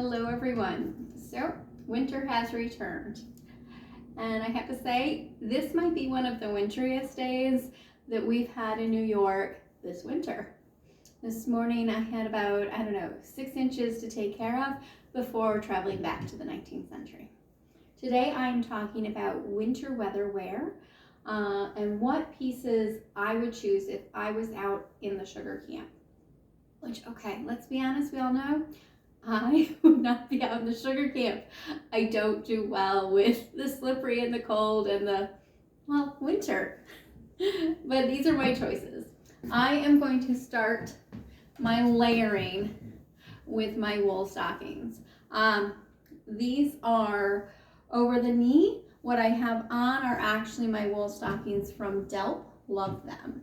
Hello everyone. So winter has returned, and I have to say this might be one of the winteriest days that we've had in New York this winter. This morning I had about, 6 inches to take care of before traveling back to the 19th century. Today I'm talking about winter weather wear and what pieces I would choose if I was out in the sugar camp. Which, okay, let's be honest, we all know I would not be out in the sugar camp. I don't do well with the slippery and the cold and the, winter. But these are my choices. I am going to start my layering with my wool stockings. These are over the knee. What I have on are actually my wool stockings from Delp. Love them.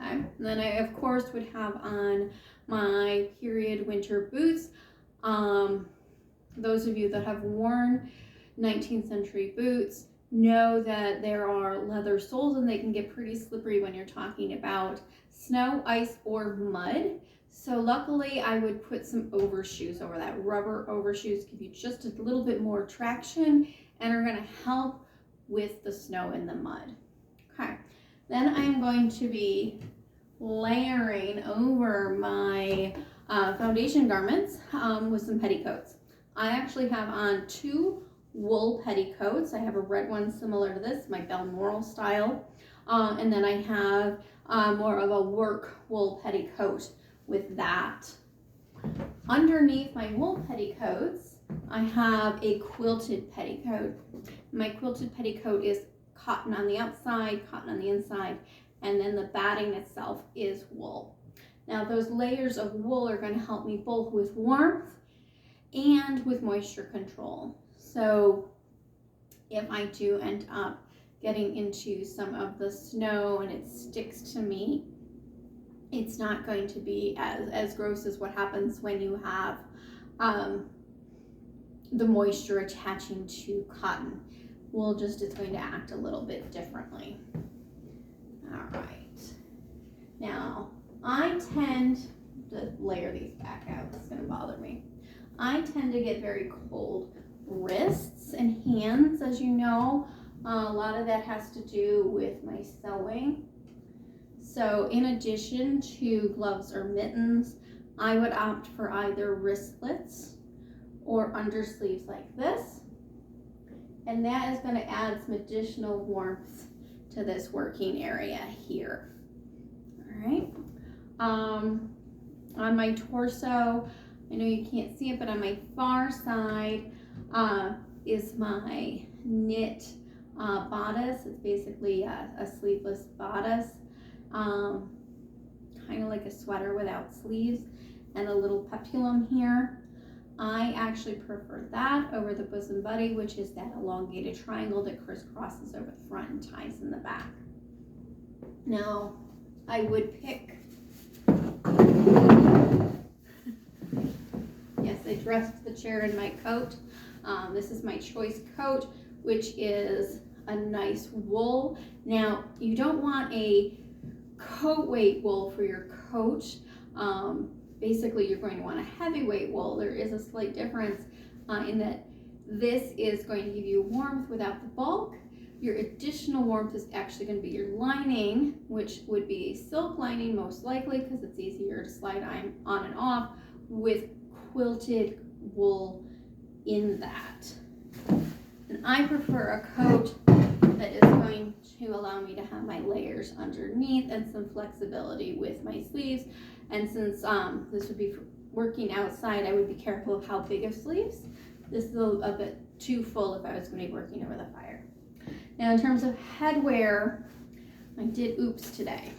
Okay, and then I of course would have on my period winter boots. Those of you that have worn 19th century boots know that there are leather soles and they can get pretty slippery when you're talking about snow, ice, or mud. So luckily I would put some overshoes over that. Rubber overshoes give you just a little bit more traction and are going to help with the snow and the mud. Okay. Then I'm going to be layering over my foundation garments with some petticoats. I actually have on 2 wool petticoats. I have a red one similar to this, my Balmoral style, and then I have more of a work wool petticoat with that. Underneath my wool petticoats, I have a quilted petticoat. My quilted petticoat is cotton on the outside, cotton on the inside, and then the batting itself is wool. Now those layers of wool are going to help me both with warmth and with moisture control. So if I do end up getting into some of the snow and it sticks to me, it's not going to be as gross as what happens when you have the moisture attaching to cotton. Wool just is going to act a little bit differently. All right. Now, I tend to layer these back out. It's going to bother me. I tend to get very cold wrists and hands, as you know. A lot of that has to do with my sewing. So in addition to gloves or mittens, I would opt for either wristlets or undersleeves like this. And that is going to add some additional warmth to this working area here. All right. On my torso, I know you can't see it, but on my far side is my knit bodice. It's basically a sleeveless bodice, kind of like a sweater without sleeves, and a little peplum here. I actually prefer that over the bosom buddy, which is that elongated triangle that crisscrosses over the front and ties in the back. Now, I would pick, yes, I dressed the chair in my coat. This is my choice coat, which is a nice wool. Now, you don't want a coat weight wool for your coat. Basically, you're going to want a heavyweight wool. There is a slight difference in that this is going to give you warmth without the bulk. Your additional warmth is actually going to be your lining, which would be a silk lining most likely because it's easier to slide on and off with quilted wool in that. And I prefer a coat that is going to allow me to have my layers underneath and some flexibility with my sleeves. And since this would be for working outside, I would be careful of how big of sleeves. This is a bit too full if I was going to be working over the fire. Now in terms of headwear, I did oops today.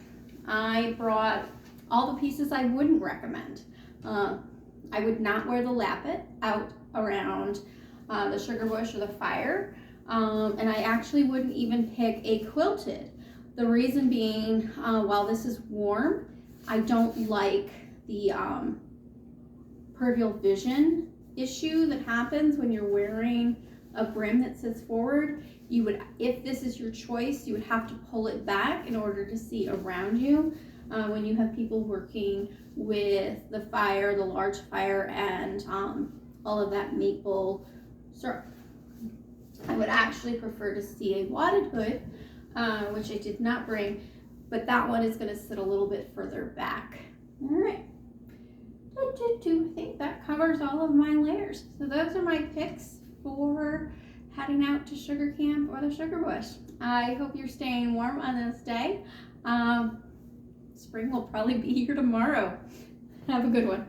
I brought all the pieces I wouldn't recommend. I would not wear the lappet out around the sugar bush or the fire. And I actually wouldn't even pick a quilted. The reason being, while this is warm, I don't like the peripheral vision issue that happens when you're wearing a brim that sits forward. You would, if this is your choice, you would have to pull it back in order to see around you. When you have people working with the fire, the large fire, and all of that maple syrup. I would actually prefer to see a wadded hood, which I did not bring, but that one is going to sit a little bit further back. All right. I think that covers all of my layers. So those are my picks for heading out to sugar camp or the sugar bush. I hope you're staying warm on this day. Spring will probably be here tomorrow. Have a good one.